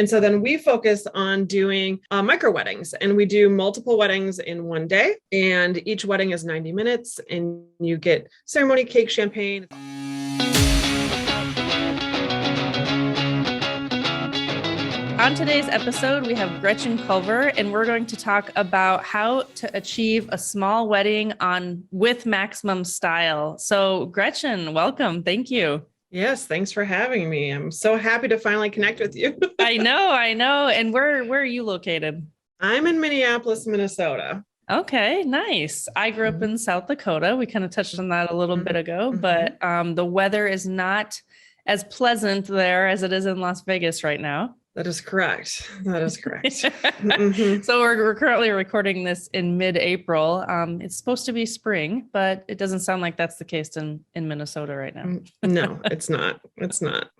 And so then we focus on doing micro weddings, and we do multiple weddings in one day. And each wedding is 90 minutes and you get ceremony, cake, champagne. On today's episode, we have Gretchen Culver, and we're going to talk about how to achieve a small wedding with maximum style. So Gretchen, welcome. Thank you. Yes, thanks for having me. I'm so happy to finally connect with you. I know. And where are you located? I'm in Minneapolis, Minnesota. Okay, nice. I grew up in South Dakota. We kind of touched on that a little bit ago, but the weather is not as pleasant there as it is in Las Vegas right now. That is correct. So we're currently recording this in mid-April. It's supposed to be spring, but it doesn't sound like that's the case in Minnesota right now. No, it's not. It's not,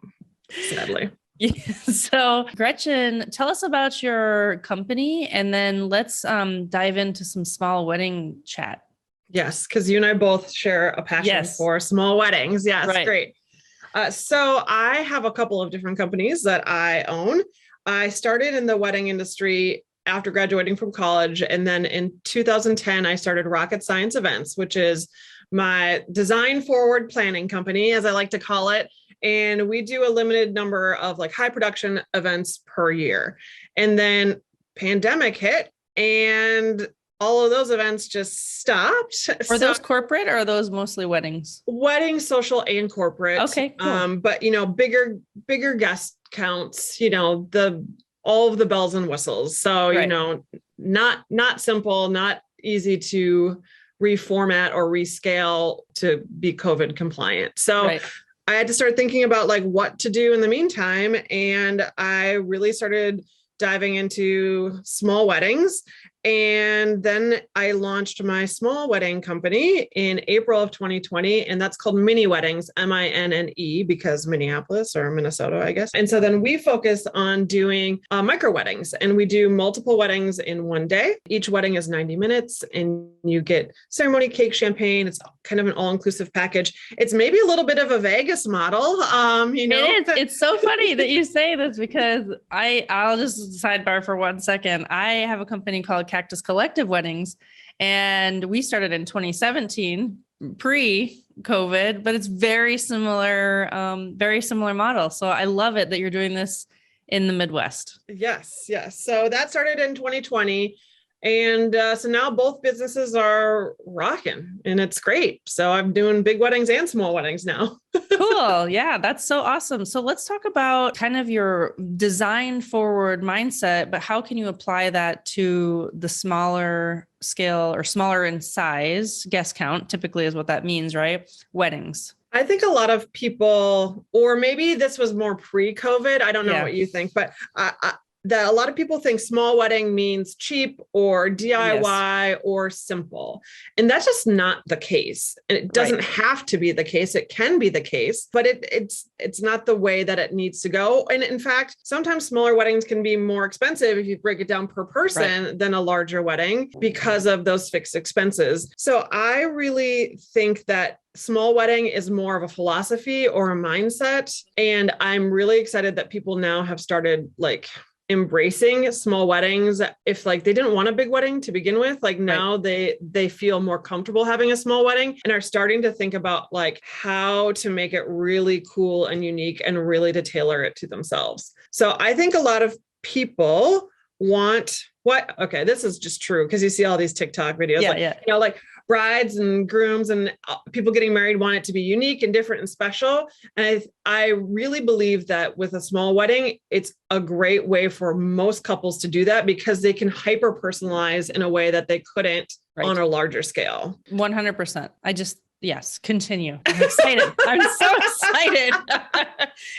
sadly. So Gretchen, tell us about your company, and then let's dive into some small wedding chat. Yes, because you and I both share a passion for small weddings. Yes, right. Great. So I have a couple of different companies that I own. I started in the wedding industry after graduating from college. And then in 2010, I started Rocket Science Events, which is my design forward planning company, as I like to call it. And we do a limited number of like high production events per year. And then pandemic hit and all of those events just stopped. Are those corporate or are those mostly weddings? Weddings, social, and corporate. Okay, cool. But bigger guest counts, all of the bells and whistles. So, right. Not simple, not easy to reformat or rescale to be COVID compliant. So right. I had to start thinking about like what to do in the meantime. And I really started diving into small weddings. And then I launched my small wedding company in April of 2020, and that's called Mini Weddings, MINNE, because Minneapolis or Minnesota, I guess. And so then we focus on doing micro weddings, and we do multiple weddings in one day. Each wedding is 90 minutes and you get ceremony, cake, champagne. It's kind of an all-inclusive package. It's maybe a little bit of a Vegas model. It is. It's so funny that you say this because I'll just sidebar for 1 second. I have a company called Cactus Collective Weddings, and we started in 2017, pre-COVID, but it's very similar model. So I love it that you're doing this in the Midwest. Yes. So that started in 2020. And so now both businesses are rocking and it's great. So I'm doing big weddings and small weddings now. Cool. Yeah, that's so awesome. So let's talk about kind of your design forward mindset, but how can you apply that to the smaller scale or smaller in size guest count, typically is what that means, right? Weddings. I think a lot of people, or maybe this was more pre-COVID, I don't know what you think, but that a lot of people think small wedding means cheap or DIY or simple. And that's just not the case. And it doesn't have to be the case. It can be the case, but it's not the way that it needs to go. And in fact, sometimes smaller weddings can be more expensive if you break it down per person than a larger wedding because of those fixed expenses. So I really think that small wedding is more of a philosophy or a mindset. And I'm really excited that people now have started embracing small weddings. If they didn't want a big wedding to begin with, now they feel more comfortable having a small wedding and are starting to think about how to make it really cool and unique and really to tailor it to themselves. So I think a lot of people this is just true because you see all these TikTok videos, brides and grooms and people getting married want it to be unique and different and special. And I really believe that with a small wedding, it's a great way for most couples to do that because they can hyper personalize in a way that they couldn't on a larger scale. 100%. Yes, continue. I'm excited. I'm so excited.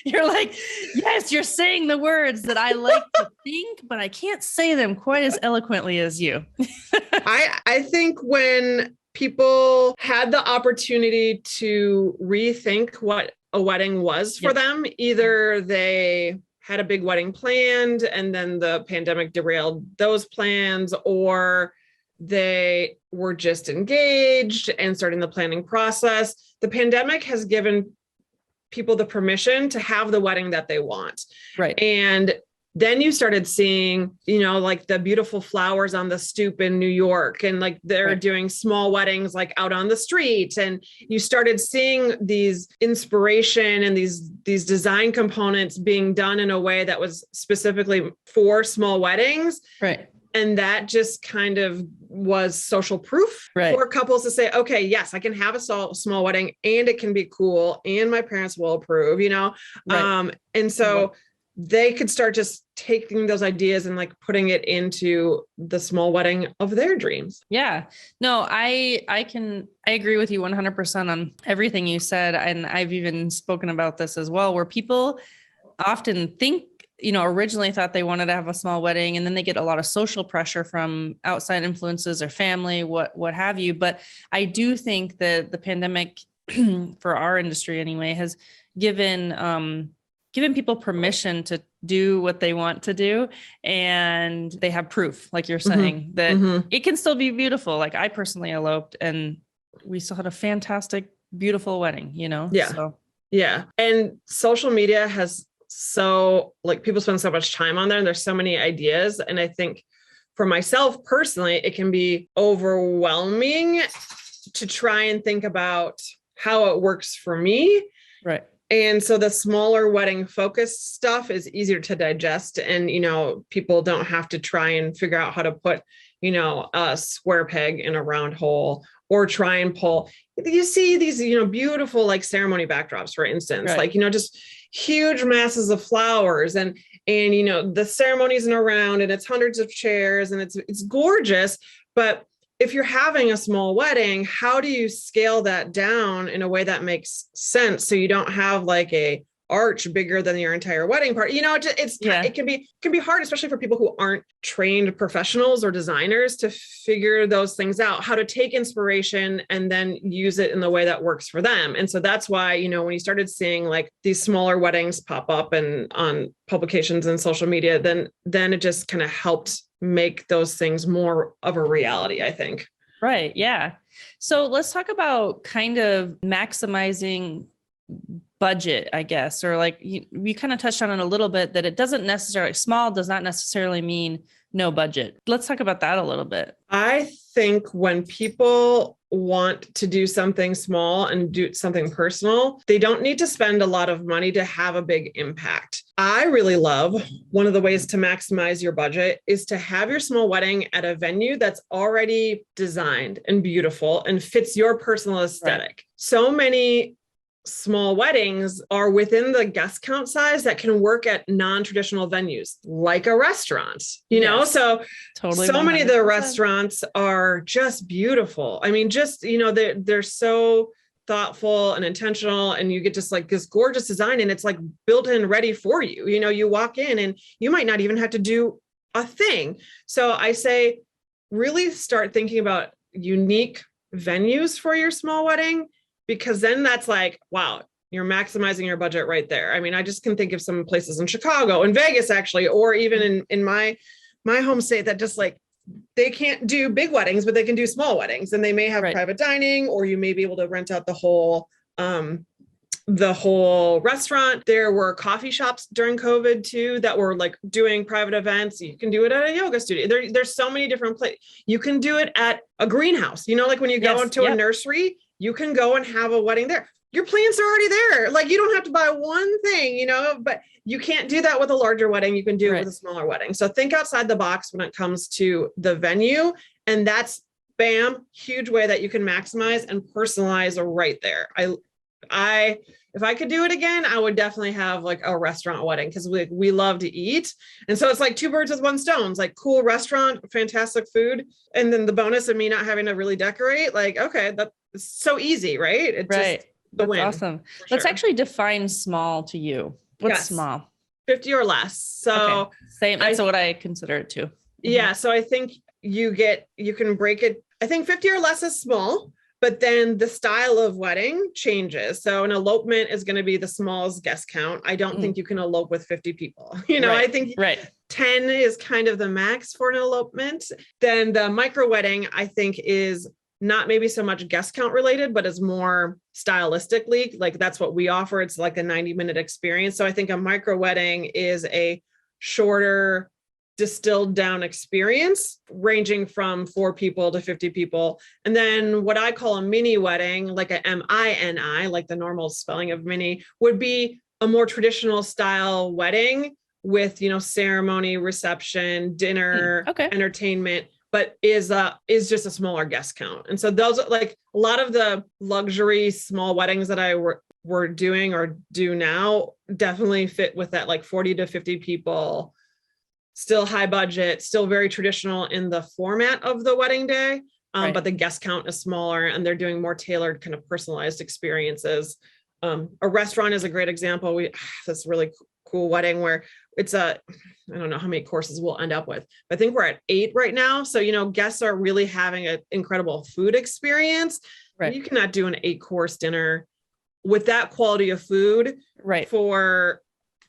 You're yes, you're saying the words that I like to think, but I can't say them quite as eloquently as you. I think when people had the opportunity to rethink what a wedding was for them, either they had a big wedding planned and then the pandemic derailed those plans, or they were just engaged and starting the planning process. The pandemic has given people the permission to have the wedding that they want. Right. And then you started seeing, like the beautiful flowers on the stoop in New York, and like they're doing small weddings like out on the street. And you started seeing these inspiration and these design components being done in a way that was specifically for small weddings. Right. And that just kind of was social proof for couples to say, okay, yes, I can have a small wedding and it can be cool and my parents will approve, and so they could start just taking those ideas and like putting it into the small wedding of their dreams. Yeah, no, I agree with you 100% on everything you said. And I've even spoken about this as well, where people often think, originally thought they wanted to have a small wedding, and then they get a lot of social pressure from outside influences or family, what have you. But I do think that the pandemic for our industry anyway, has given people permission to do what they want to do. And they have proof, like you're saying, that it can still be beautiful. Like I personally eloped and we still had a fantastic, beautiful wedding, Yeah. So. Yeah. And social media has people spend so much time on there and there's so many ideas. And I think for myself personally, it can be overwhelming to try and think about how it works for me. Right. And so the smaller wedding focused stuff is easier to digest. And, people don't have to try and figure out how to put, a square peg in a round hole or try and pull. You see these, beautiful like ceremony backdrops, for instance, just huge masses of flowers and the ceremony's in a round and it's hundreds of chairs and it's gorgeous. But if you're having a small wedding, how do you scale that down in a way that makes sense? So you don't have like a arch bigger than your entire wedding party. It can be hard, especially for people who aren't trained professionals or designers, to figure those things out, how to take inspiration and then use it in the way that works for them. And so that's why, when you started seeing like these smaller weddings pop up and on publications and social media, then it just kind of helped make those things more of a reality, I think. Right. Yeah. So let's talk about kind of maximizing budget, I guess, or like we kind of touched on it a little bit, that it doesn't necessarily, small does not necessarily mean no budget. Let's talk about that a little bit. I think when people want to do something small and do something personal, they don't need to spend a lot of money to have a big impact. I really love, one of the ways to maximize your budget is to have your small wedding at a venue that's already designed and beautiful and fits your personal aesthetic. Right. So many small weddings are within the guest count size that can work at non-traditional venues, like a restaurant, so totally, so 100%. Many of the restaurants are just beautiful. I mean, just, they're so thoughtful and intentional, and you get just like this gorgeous design and it's like built in ready for you. You walk in and you might not even have to do a thing. So I say, really start thinking about unique venues for your small wedding, because then that's like, wow, you're maximizing your budget right there. I mean, I just can think of some places in Chicago and Vegas, actually, or even in my home state that just like, they can't do big weddings, but they can do small weddings, and they may have private dining, or you may be able to rent out the whole restaurant. There were coffee shops during COVID too, that were like doing private events. You can do it at a yoga studio. There's so many different places. You can do it at a greenhouse, like when you go into a nursery, you can go and have a wedding there. Your plants are already there. Like you don't have to buy one thing, but you can't do that with a larger wedding. You can do it with a smaller wedding. So think outside the box when it comes to the venue. And that's huge way that you can maximize and personalize right there. If I could do it again, I would definitely have like a restaurant wedding, because we love to eat. And so it's like two birds with one stone. It's like cool restaurant, fantastic food. And then the bonus of me not having to really decorate, like, okay, that's so easy, right? It's just the win. Awesome. Let's actually define small to you. What's small? 50 or less. So same. That's what I consider it too. Yeah. So I think you can break it. I think 50 or less is small. But then the style of wedding changes. So an elopement is going to be the smallest guest count. I don't think you can elope with 50 people. I think 10 is kind of the max for an elopement. Then the micro wedding, I think, is not maybe so much guest count related, but is more stylistically, like that's what we offer. It's like a 90-minute experience. So I think a micro wedding is a shorter, distilled down experience ranging from 4 people to 50 people. And then what I call a mini wedding, like a MINI, like the normal spelling of mini, would be a more traditional style wedding with, ceremony, reception, dinner, entertainment, but is just a smaller guest count. And so those are like a lot of the luxury small weddings that I were doing or do now definitely fit with that, like 40 to 50 people, still high budget, still very traditional in the format of the wedding day. But the guest count is smaller and they're doing more tailored kind of personalized experiences. A restaurant is a great example. We this really cool wedding where it's I don't know how many courses we'll end up with, but I think we're at 8 right now. So, guests are really having an incredible food experience. Right. You cannot do an 8-course dinner with that quality of food for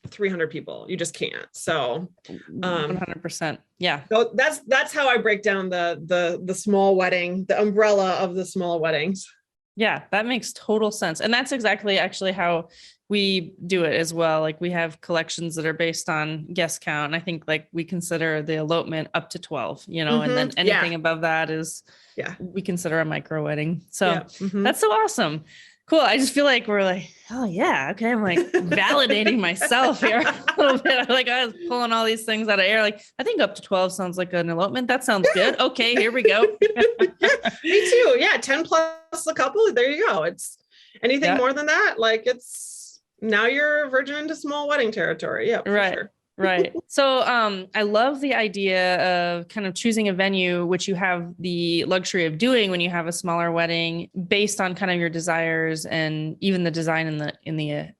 300 people. You just can't. So 100%. Yeah. So that's how I break down the small wedding, the umbrella of the small weddings. Yeah, that makes total sense. And that's exactly actually how we do it as well. Like we have collections that are based on guest count. And I think like we consider the elopement up to 12, and then anything above that is, we consider a micro wedding. So that's so awesome. Cool. I just feel like we're like, oh yeah. Okay. I'm like validating myself here a little bit. Like I was pulling all these things out of air. Like I think up to 12 sounds like an elopement. That sounds good. Okay. Here we go. Me too. Yeah. 10 plus a couple. There you go. It's anything more than that. Like now you're verging into small wedding territory. Yeah. Right. Sure. Right. So I love the idea of kind of choosing a venue, which you have the luxury of doing when you have a smaller wedding based on kind of your desires and even the design in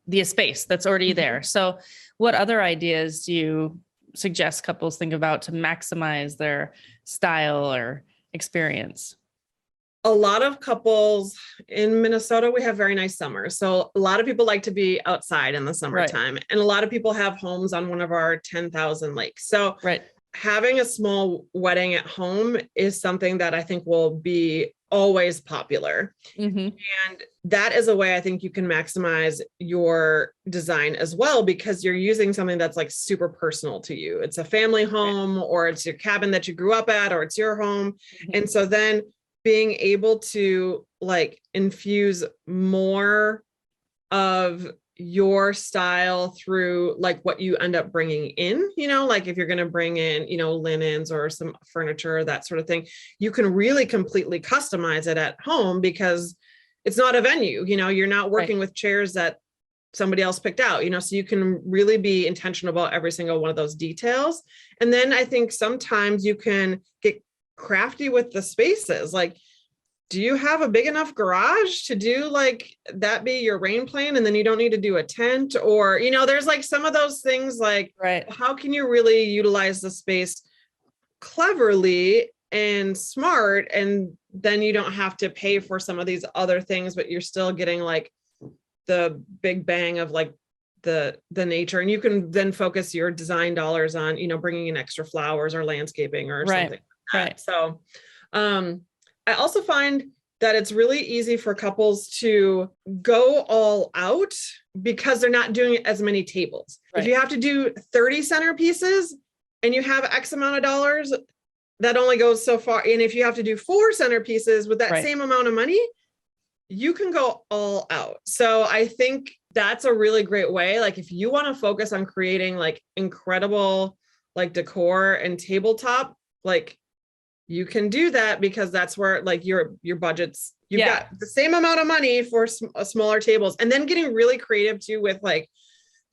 the space that's already there. So what other ideas do you suggest couples think about to maximize their style or experience? A lot of couples in Minnesota, we have very nice summers. So a lot of people like to be outside in the summertime. And a lot of people have homes on one of our 10,000 lakes. So having a small wedding at home is something that I think will be always popular. And that is a way I think you can maximize your design as well, because you're using something that's like super personal to you. It's a family home or it's your cabin that you grew up at, or it's your home. And so then being able to like infuse more of your style through like what you end up bringing in, like if you're going to bring in, linens or some furniture, that sort of thing, you can really completely customize it at home because it's not a venue, you're not working with chairs that somebody else picked out, so you can really be intentional about every single one of those details. And then I think sometimes you can get crafty with the spaces. Like, do you have a big enough garage to do like that be your rain plane and then you don't need to do a tent? Or, there's like some of those things like, how can you really utilize the space cleverly and smart? And then you don't have to pay for some of these other things, but you're still getting like the big bang of like the nature. And you can then focus your design dollars on, bringing in extra flowers or landscaping or something. So, I also find that it's really easy for couples to go all out because they're not doing as many tables. If you have to do 30 centerpieces and you have X amount of dollars, that only goes so far. And if you have to do 4 centerpieces with that same amount of money, you can go all out. So I think that's a really great way. Like if you want to focus on creating like incredible like decor and tabletop, like you can do that because that's where like your budgets, you've got the same amount of money for smaller tables, and then getting really creative too with like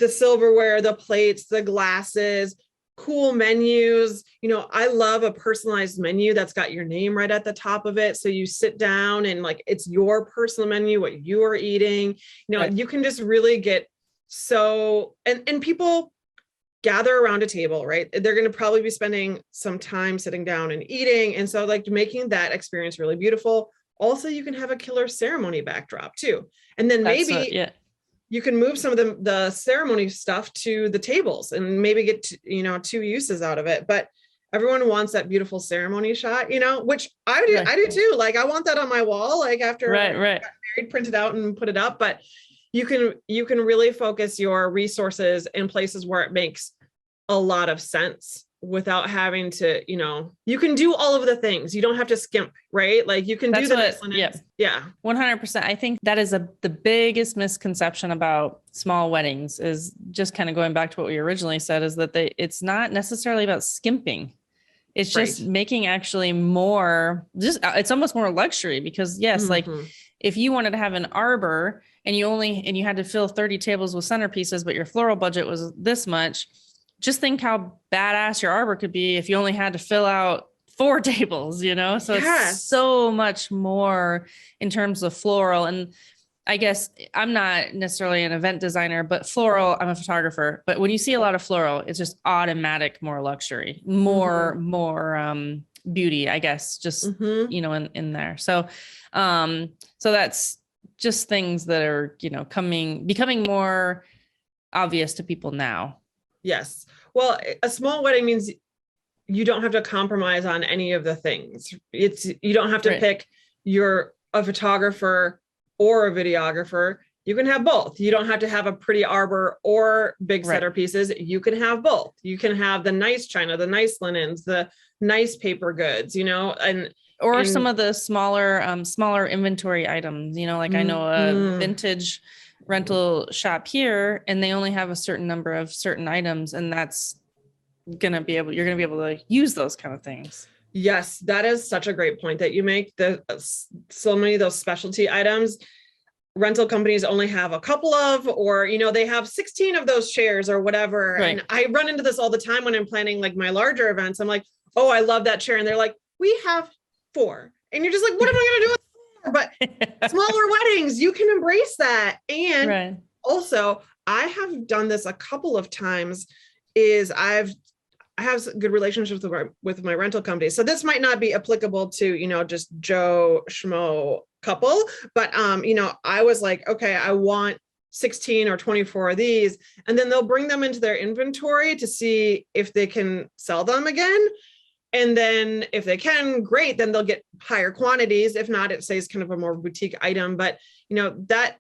the silverware, the plates, the glasses, cool menus. I love a personalized menu that's got your name right at the top of it. So you sit down and like, it's your personal menu, what you are eating, you can just really get so, and people gather around a table, right? They're going to probably be spending some time sitting down and eating. And so like making that experience really beautiful. Also, you can have a killer ceremony backdrop too. And then maybe you can move some of the ceremony stuff to the tables and maybe get, 2 uses out of it. But everyone wants that beautiful ceremony shot, which I do, I do too. Like I want that on my wall, like after I got married, print it out and put it up. But you can really focus your resources in places where it makes a lot of sense without having to, you can do all of the things. You don't have to skimp, right? Like you can do the nice linens. Yeah. 100%. I think that is the biggest misconception about small weddings, is just kind of going back to what we originally said, is that it's not necessarily about skimping. It's just making actually more, it's almost more luxury, because yes, like if you wanted to have an arbor and you had to fill 30 tables with centerpieces, but your floral budget was this much, just think how badass your arbor could be if you only had to fill out 4 tables, So it's so much more in terms of floral. And I guess I'm not necessarily an event designer, but floral, I'm a photographer. But when you see a lot of floral, it's just automatic, more luxury, more beauty, I guess, just, in there. So that's just things that are, becoming more obvious to people now. Yes. Well, a small wedding means you don't have to compromise on any of the things. You don't have to pick a photographer or a videographer. You can have both. You don't have to have a pretty arbor or big centerpieces. You can have both. You can have the nice china, the nice linens, the nice paper goods, and some of the smaller inventory items, like I know a vintage rental shop here, and they only have a certain number of certain items, and that's you're going to be able to use those kind of things. Yes, that is such a great point that you make. So many of those specialty items, rental companies only have a couple of, or, they have 16 of those chairs or whatever. Right. And I run into this all the time when I'm planning like my larger events. I'm like, oh, I love that chair. And they're like, we have 4. And you're just like, what am I going to do with 4? But smaller weddings, you can embrace that. And also, I have done this a couple of times, is I have good relationships with my rental company. So this might not be applicable to, just Joe Schmo couple, but, I was like, okay, I want 16 or 24 of these, and then they'll bring them into their inventory to see if they can sell them again. And then if they can, great, then they'll get higher quantities. If not, it stays kind of a more boutique item. But, that,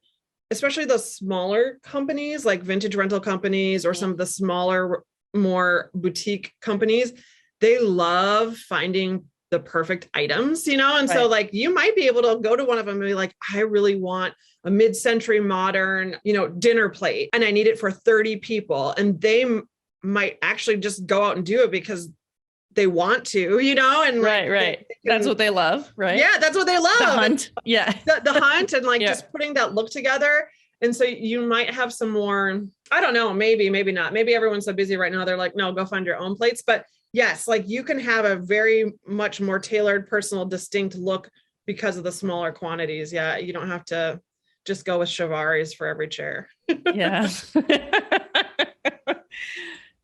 especially those smaller companies like vintage rental companies or some of the smaller, more boutique companies, they love finding the perfect items, and so like you might be able to go to one of them and be like, I really want a mid-century modern, dinner plate, and I need it for 30 people. And they might actually just go out and do it because they want to, and right. That's what they love, right? Yeah, that's what they love. The hunt. Yeah. The hunt and just putting that look together. And so you might have some more, I don't know, maybe not. Maybe everyone's so busy right now. They're like, no, go find your own plates. But yes, like you can have a very much more tailored, personal, distinct look because of the smaller quantities. Yeah. You don't have to just go with Chevaris for every chair. Yeah.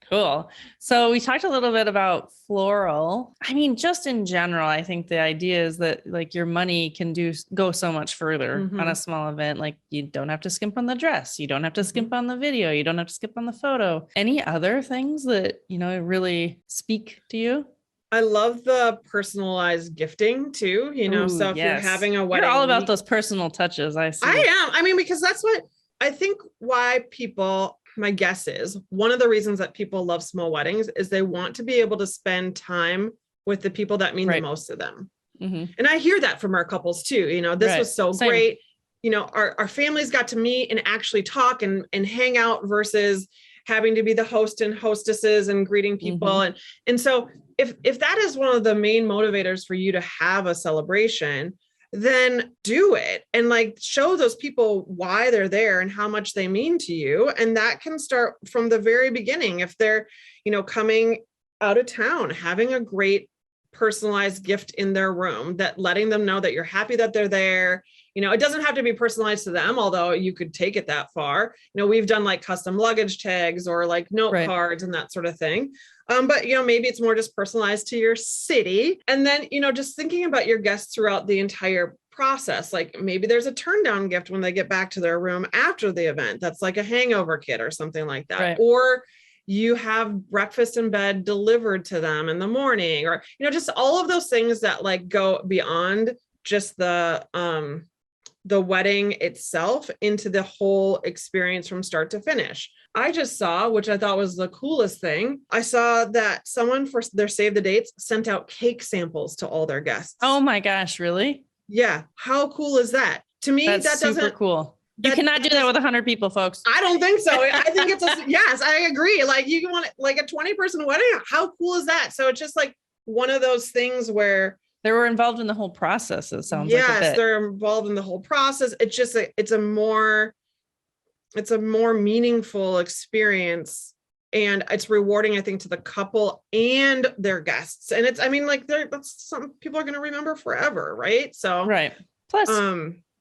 Cool. So we talked a little bit about floral. I mean, just in general, I think the idea is that like your money can go so much further on a small event. Like you don't have to skimp on the dress. You don't have to skimp on the video. You don't have to skimp on the photo. Any other things that, really speak to you? I love the personalized gifting too, Ooh, so if you're having a wedding, you're all about those personal touches. I see. I am. I mean, because that's what I think my guess is one of the reasons that people love small weddings is they want to be able to spend time with the people that mean the most to them. And I hear that from our couples too. This was so great. Our families got to meet and actually talk and hang out versus having to be the host and hostesses and greeting people. And so if that is one of the main motivators for you to have a celebration, then do it and like show those people why they're there and how much they mean to you. And that can start from the very beginning. If they're, coming out of town, having a great personalized gift in their room, that letting them know that you're happy that they're there. It doesn't have to be personalized to them, although you could take it that far. We've done like custom luggage tags or like note cards and that sort of thing. But, maybe it's more just personalized to your city. And then, just thinking about your guests throughout the entire process, like maybe there's a turn down gift when they get back to their room after the event. That's like a hangover kit or something like that. Or you have breakfast in bed delivered to them in the morning, or, just all of those things that like go beyond just the wedding itself into the whole experience from start to finish. I just saw, which I thought was the coolest thing. I saw that someone for their save the dates sent out cake samples to all their guests. Oh my gosh, really? Yeah. How cool is that? To me, That's that super cool. You cannot do that with 100 people, folks. I don't think so. I think it's yes, I agree. Like you want like a 20-person wedding. How cool is that? So it's just like one of those things where they were involved in the whole process. It sounds like yes, they're involved in the whole process. It's just it's a more meaningful experience, and it's rewarding, I think, to the couple and their guests. And it's, I mean, like that's something people are going to remember forever, right? So right. Plus,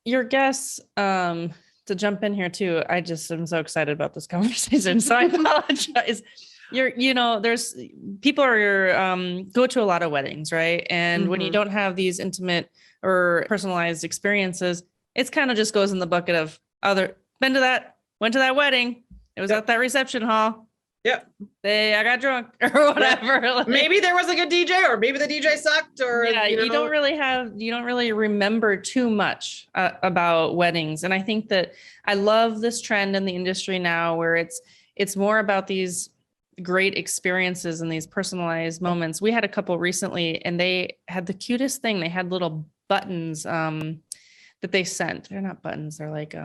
your guests, to jump in here too, I just am so excited about this conversation. So I apologize. There's people go to a lot of weddings, right? And when you don't have these intimate or personalized experiences, it's kind of just goes in the bucket of went to that wedding. It was at that reception hall. Yep. I got drunk or whatever. Like, maybe there was a good DJ, or maybe the DJ sucked, or you don't really remember too much about weddings. And I think that I love this trend in the industry now where it's more about these great experiences and these personalized moments. We had a couple recently and they had the cutest thing. They had little buttons that they sent. They're not buttons. They're like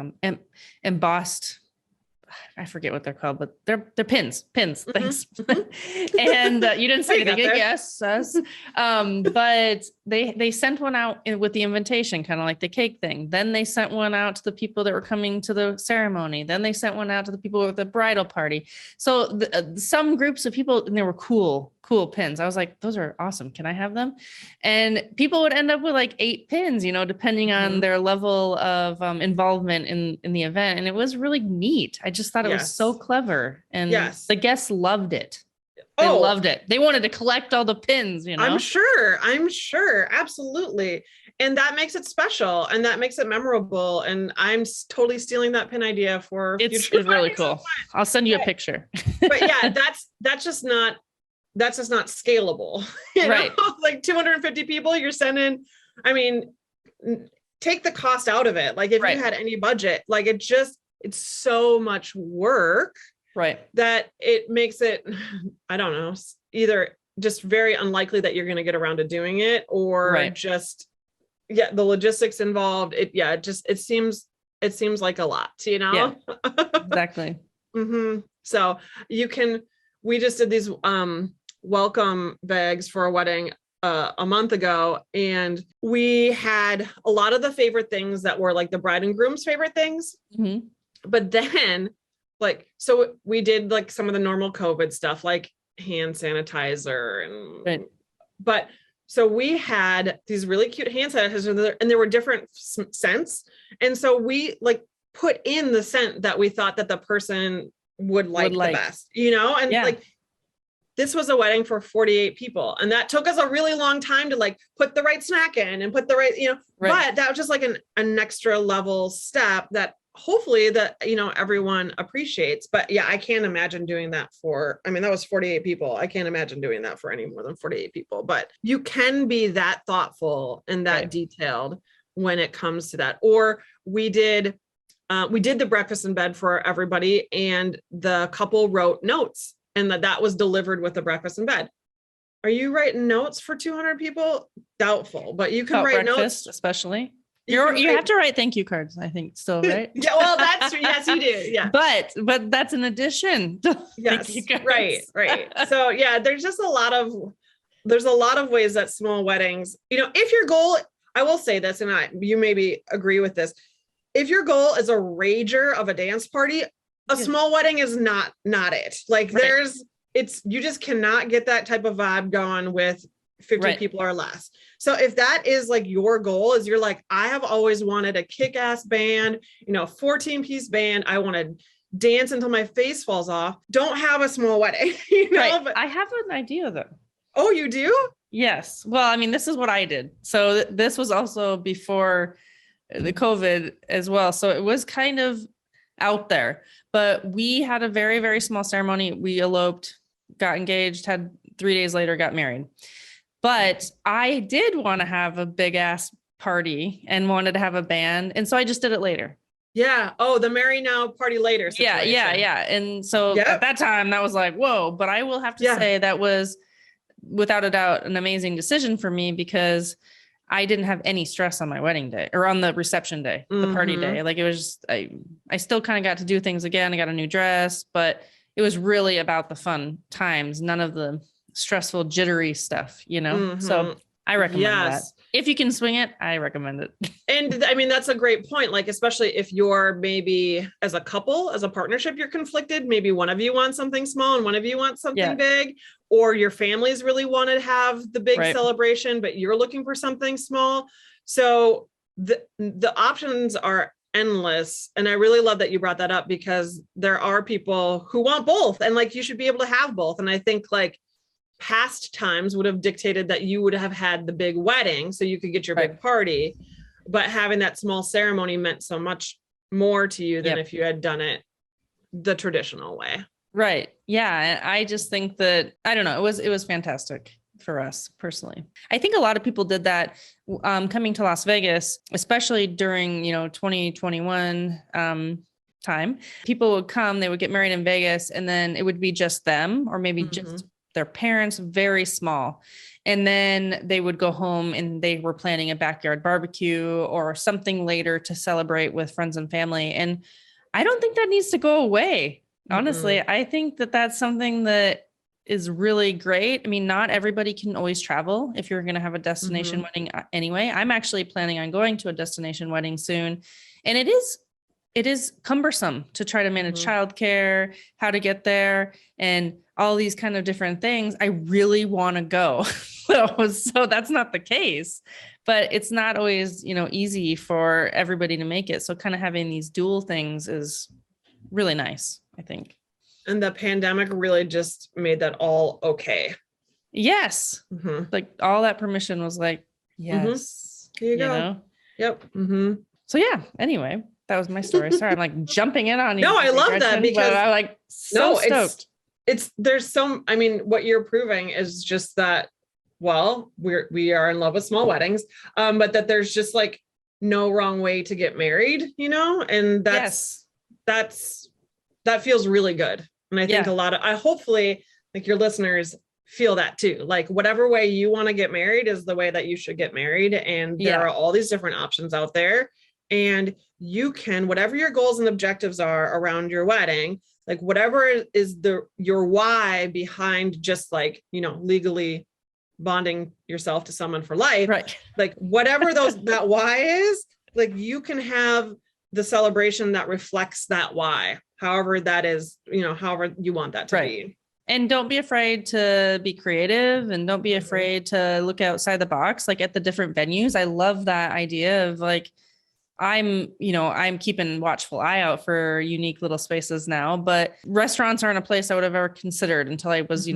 embossed. I forget what they're called, but they're pins. Thanks. And you didn't say anything. Yes. But they sent one out with the invitation, kind of like the cake thing. Then they sent one out to the people that were coming to the ceremony. Then they sent one out to the people with the bridal party. So some groups of people, and they were cool pins. I was like, those are awesome. Can I have them? And people would end up with like 8 pins, depending on their level of involvement in the event. And it was really neat. I just thought it was so clever. And the guests loved it. They loved it. They wanted to collect all the pins, I'm sure. Absolutely. And that makes it special and that makes it memorable. And I'm totally stealing that pin idea for it's really cool. I'll send you a picture. But yeah, that's just not scalable. Right. Like 250 people you're sending. I mean, take the cost out of it. Like if you had any budget, like it's so much work. Right. That it makes it, I don't know, either just very unlikely that you're going to get around to doing it, or the logistics involved. It seems like a lot, Yeah, exactly. So we just did these welcome bags for a wedding a month ago, and we had a lot of the favorite things that were like the bride and groom's favorite things. But then so we did like some of the normal COVID stuff, like hand sanitizer but so we had these really cute hand sanitizers and there were different scents. And so we put in the scent that we thought that the person would like the best, and this was a wedding for 48 people. And that took us a really long time to put the right snack in and put the right, but that was just like an extra level step that hopefully everyone appreciates. But yeah, I can't imagine doing that that was 48 people. I can't imagine doing that for any more than 48 people, but you can be that thoughtful and that detailed when it comes to that. Or we did the breakfast in bed for everybody, and the couple wrote notes, and that was delivered with the breakfast in bed. Are you writing notes for 200 people? Doubtful, but you can write notes, especially. You have to write thank you cards, I think, still, right? Yeah, well, yes, you do. Yeah. But that's an addition. Yes. Right. So yeah, there's a lot of ways that small weddings, if your goal, I will say this, and you maybe agree with this. If your goal is a rager of a dance party, a small wedding is not it. You just cannot get that type of vibe going with 50 people or less. So if that is your goal, is you're I have always wanted a kick-ass band, 14-piece band. I want to dance until my face falls off. Don't have a small wedding, But I have an idea though. Oh, you do? Yes. Well, I mean, this is what I did. So this was also before the COVID as well. So it was kind of out there, but we had a very, very small ceremony. We eloped, got engaged, had 3 days later, got married. But I did want to have a big ass party and wanted to have a band. And so I just did it later. Yeah. Oh, the marry now, party later situation. Yeah. And so at that time that was like, whoa, but I will have to say that was without a doubt an amazing decision for me because I didn't have any stress on my wedding day or on the reception day, the party day. Like it was just, I still kind of got to do things again. I got a new dress, but it was really about the fun times, none of the stressful, jittery stuff, So I recommend that. If you can swing it, I recommend it. And I mean, that's a great point. Like, especially if you're maybe as a couple, as a partnership, you're conflicted. Maybe one of you wants something small and one of you wants something big, or your families really want to have the big celebration, but you're looking for something small. So the options are endless. And I really love that you brought that up because there are people who want both and like, you should be able to have both. And I think like past times would have dictated that you would have had the big wedding so you could get your big party, but having that small ceremony meant so much more to you than if you had done it the traditional way. Right. Yeah. And I just think that, I don't know, it was fantastic for us personally. I think a lot of people did that coming to Las Vegas, especially during, 2021 time. People would come, they would get married in Vegas, and then it would be just them or maybe just their parents, very small. And then they would go home and they were planning a backyard barbecue or something later to celebrate with friends and family. And I don't think that needs to go away. Honestly, I think that that's something that is really great. I mean, not everybody can always travel if you're going to have a destination wedding anyway. I'm actually planning on going to a destination wedding soon. And it is cumbersome to try to manage childcare, how to get there, and all these kind of different things. I really want to go. So that's not the case, but it's not always, easy for everybody to make it. So kind of having these dual things is really nice, I think. And the pandemic really just made that all okay. Yes. Like all that permission was like, yes. Here you go. Yep. So yeah, anyway, that was my story. Sorry, I'm like jumping in on you. No, I love that because I'm like stoked. I mean, what you're proving is just that, well, we are in love with small weddings, but that there's just like no wrong way to get married, and that feels really good. And I think I hopefully like your listeners feel that too. Like whatever way you want to get married is the way that you should get married. And there are all these different options out there, and you can, whatever your goals and objectives are around your wedding, like whatever is your why behind just like, legally bonding yourself to someone for life, right? Like whatever that why is, like you can have the celebration that reflects that why, however that is, however you want that to be. And don't be afraid to be creative, and don't be afraid to look outside the box, like at the different venues. I love that idea of like, I'm keeping watchful eye out for unique little spaces now, but restaurants aren't a place I would have ever considered until I was,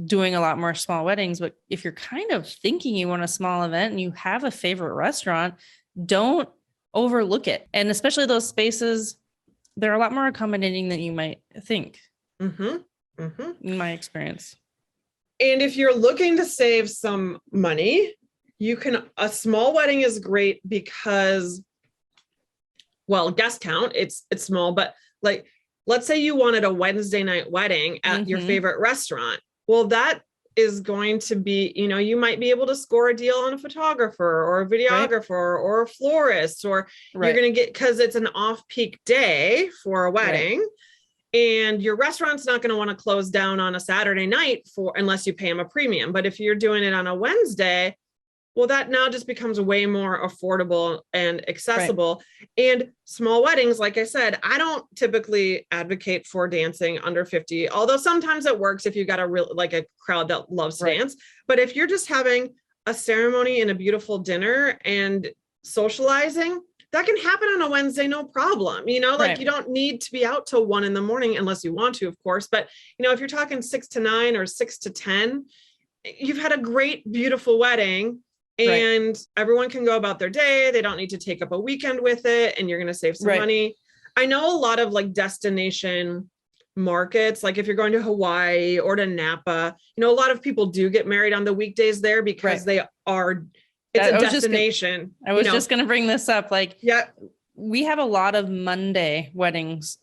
doing a lot more small weddings. But if you're kind of thinking you want a small event and you have a favorite restaurant, don't overlook it. And especially those spaces, they're a lot more accommodating than you might think. In my experience. And if you're looking to save some money, a small wedding is great because, well, guest count, it's small, but like, let's say you wanted a Wednesday night wedding at your favorite restaurant. Well, that is going to be, you might be able to score a deal on a photographer or a videographer or a florist, or you're going to get, because it's an off-peak day for a wedding. And your restaurant's not going to want to close down on a Saturday night unless you pay them a premium. But if you're doing it on a Wednesday, well, that now just becomes way more affordable and accessible. And small weddings, like I said, I don't typically advocate for dancing under 50, although sometimes it works if you've got a crowd that loves to dance. But if you're just having a ceremony and a beautiful dinner and socializing, that can happen on a Wednesday, no problem. You don't need to be out till 1 a.m. unless you want to, of course. But, if you're talking 6 to 9 or 6 to 10, you've had a great, beautiful wedding. And everyone can go about their day. They don't need to take up a weekend with it. And you're going to save some money. I know a lot of like destination markets, like if you're going to Hawaii or to Napa, a lot of people do get married on the weekdays there because it's a destination. I was just going to bring this up. Like, we have a lot of Monday weddings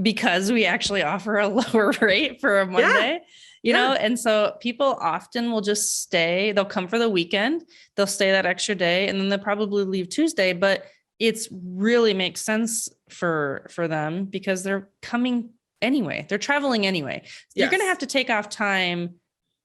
because we actually offer a lower rate for a Monday, you know? And so people often will just stay, they'll come for the weekend, they'll stay that extra day, and then they'll probably leave Tuesday, but it's really makes sense for them because they're coming anyway. They're traveling anyway. You're going to have to take off time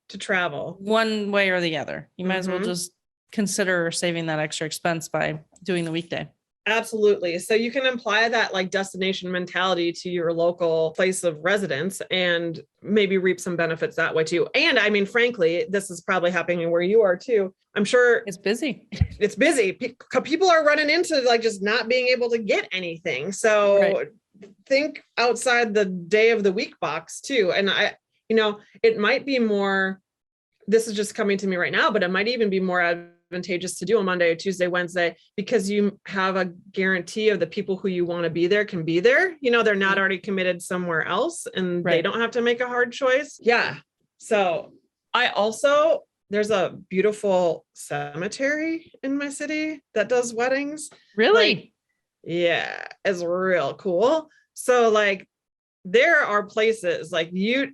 to travel one way or the other. You might as well just consider saving that extra expense by doing the weekday. Absolutely. So you can apply that like destination mentality to your local place of residence and maybe reap some benefits that way too. And I mean, frankly, this is probably happening where you are too. I'm sure it's busy. It's busy. People are running into like just not being able to get anything. So think outside the day of the week box too. And it might be more, this is just coming to me right now, but it might even be more advantageous to do a Monday, Tuesday, Wednesday, because you have a guarantee of the people who you want to be there can be there. They're not already committed somewhere else and they don't have to make a hard choice. Yeah. So there's a beautiful cemetery in my city that does weddings. Really? Yeah, it's real cool. So like there are places like your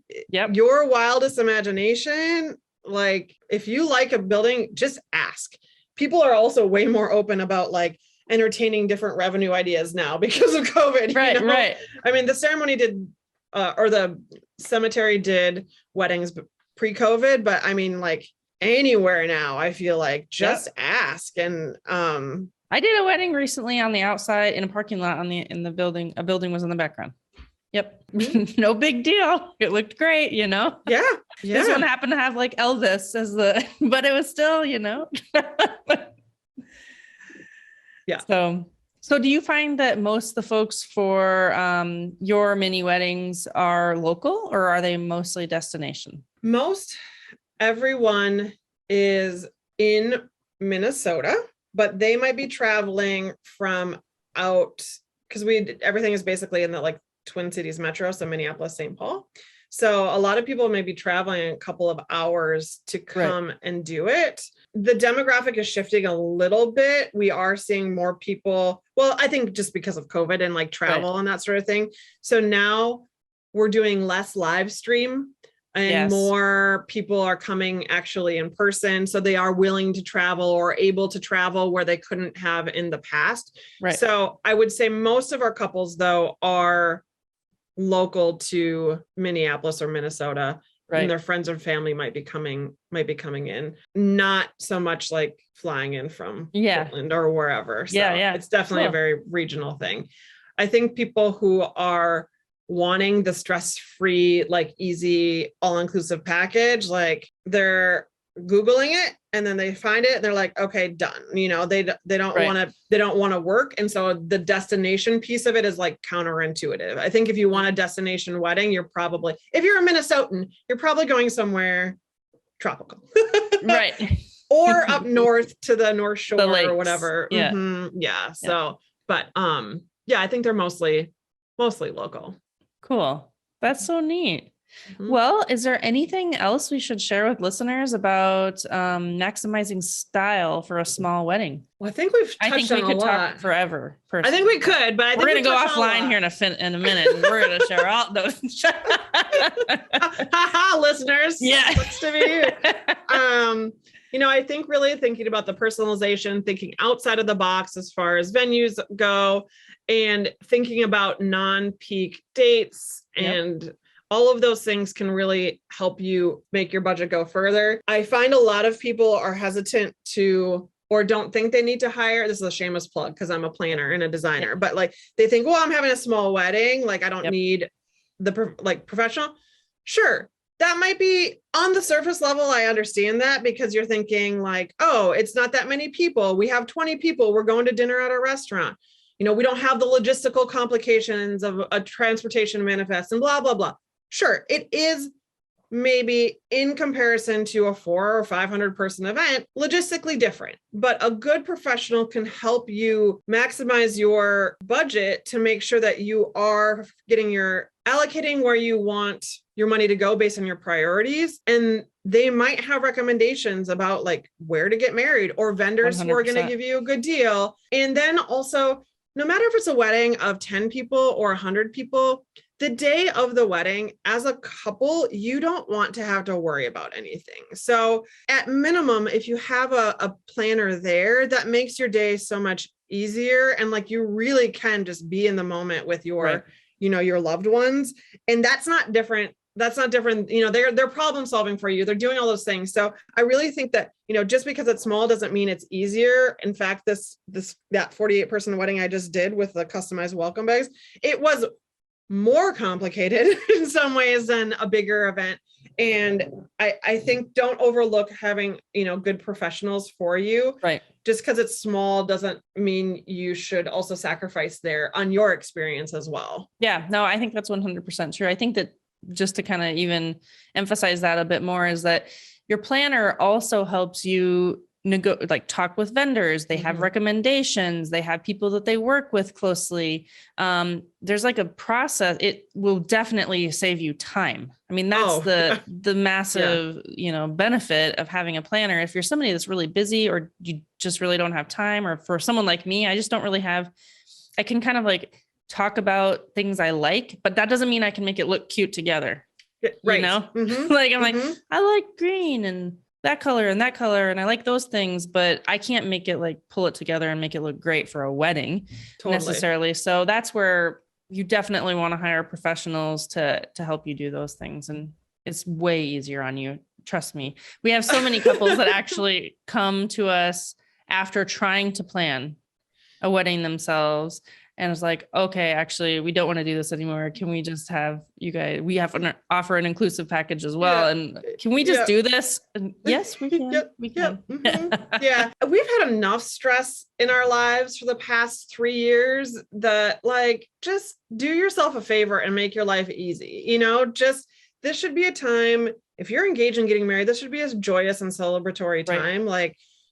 wildest imagination. Like if you like a building, just ask. People are also way more open about like entertaining different revenue ideas now because of COVID. Right. I mean, the ceremony or the cemetery did weddings pre-COVID, but I mean like anywhere now, I feel like just ask. And I did a wedding recently on the outside in a parking lot in the building. A building was in the background. Yep. No big deal. It looked great, Yeah. This one happened to have like Elvis but it was still, Yeah. So do you find that most of the folks for your mini weddings are local or are they mostly destination? Most everyone is in Minnesota, but they might be traveling from out because everything is basically in the like Twin Cities metro, so Minneapolis, St. Paul. So a lot of people may be traveling a couple of hours to come and do it. The demographic is shifting a little bit. We are seeing more people. Well, I think just because of COVID and like travel and that sort of thing. So now we're doing less live stream and more people are coming actually in person. So they are willing to travel or able to travel where they couldn't have in the past. Right. So I would say most of our couples though are local to Minneapolis or Minnesota, and their friends or family might be coming in, not so much like flying in from Portland or wherever. So it's definitely a very regional thing. I think people who are wanting the stress-free, like easy, all-inclusive package, like they're Googling it and then they find it and they're like, okay, done. They don't want to work. And so the destination piece of it is like counterintuitive. I think if you want a destination wedding, if you're a Minnesotan, you're probably going somewhere tropical. Right. Or up north to the North Shore or whatever. Yeah. Mm-hmm. Yeah. So, but I think they're mostly local. Cool. That's so neat. Mm-hmm. Well, is there anything else we should share with listeners about maximizing style for a small wedding? Well, I think we could talk forever. Personally. I think we could, but we're going to go offline here in a minute. And we're going to share all those. Listeners. Yeah. Looks to be. I think really thinking about the personalization, thinking outside of the box as far as venues go, and thinking about non-peak dates and all of those things can really help you make your budget go further. I find a lot of people are hesitant to, or don't think they need to hire. This is a shameless plug because I'm a planner and a designer, but like they think, well, I'm having a small wedding. Like I don't need the professional. Sure. That might be on the surface level. I understand that because you're thinking like, oh, it's not that many people. We have 20 people. We're going to dinner at a restaurant. We don't have the logistical complications of a transportation manifest and blah, blah, blah. Sure, it is maybe in comparison to a 400 or 500 person event, logistically different, but a good professional can help you maximize your budget to make sure that you are allocating where you want your money to go based on your priorities. And they might have recommendations about like where to get married or vendors 100%. Who are going to give you a good deal. And then also no matter if it's a wedding of 10 people or 100 people, the day of the wedding, as a couple, you don't want to have to worry about anything. So at minimum, if you have a planner there, that makes your day so much easier. And like, you really can just be in the moment with your, your loved ones. And that's not different. They're problem solving for you. They're doing all those things. So I really think that, just because it's small doesn't mean it's easier. In fact, that 48 person wedding I just did with the customized welcome bags, it was more complicated in some ways than a bigger event. And I think don't overlook having, good professionals for you. Right. Just because it's small doesn't mean you should also sacrifice on your experience as well. Yeah, no, I think that's 100% true. I think that just to kind of even emphasize that a bit more is that your planner also helps you talk with vendors. They have recommendations. They have people that they work with closely. There's like a process. It will definitely save you time. I mean, that's the massive, benefit of having a planner. If you're somebody that's really busy or you just really don't have time, or for someone like me, I just don't really I can kind of like talk about things I like, but that doesn't mean I can make it look cute together. Right. Like, I'm like, I like green and that color and I like those things, but I can't make it like pull it together and make it look great for a wedding necessarily. So that's where you definitely want to hire professionals to help you do those things. And it's way easier on you. Trust me. We have so many couples that actually come to us after trying to plan a wedding themselves. And it's like, okay, actually, we don't want to do this anymore. Can we just have you guys, we have offer an inclusive package as well. And can we just do this? And yes, we can. We can. Yeah. We've had enough stress in our lives for the past 3 years that just do yourself a favor and make your life easy. This should be a time, if you're engaged in getting married, this should be a joyous and celebratory time.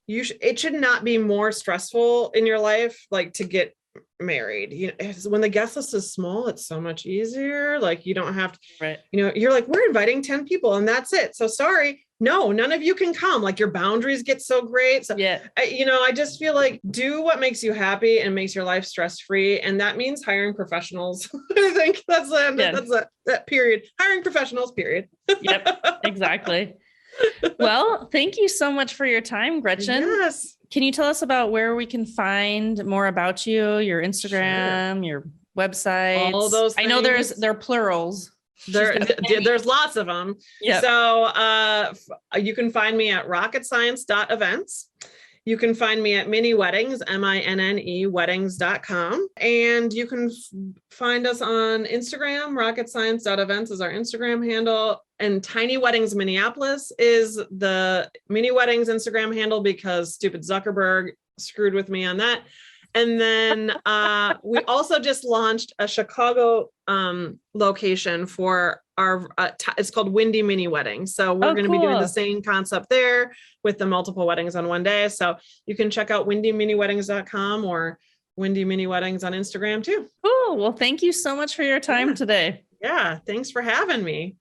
It should not be more stressful in your life, to get married. When the guest list is small, it's so much easier. You don't have to, you're like, we're inviting 10 people and that's it. So sorry, no, none of you can come. Your boundaries get so great. So I just feel like do what makes you happy and makes your life stress-free. And that means hiring professionals. I think that's that period. Hiring professionals, period. Yep, exactly. Well, thank you so much for your time, Gretchen. Yes. Can you tell us about where we can find more about you, your Instagram, your website? All those things. I know there are plurals. There's lots of them. Yep. So you can find me at rocketscience.events. You can find me at Mini Weddings, MINNE weddings.com. And you can find us on Instagram. Rocketscience.events is our Instagram handle. And Tiny Weddings Minneapolis is the Mini Weddings Instagram handle because stupid Zuckerberg screwed with me on that. And then we also just launched a Chicago location for our, it's called Windy Mini Weddings. So we're going to be doing the same concept there with the multiple weddings on one day. So you can check out windyminiweddings.com or Windy Mini Weddings on Instagram too. Cool. Well, thank you so much for your time today. Yeah. Thanks for having me.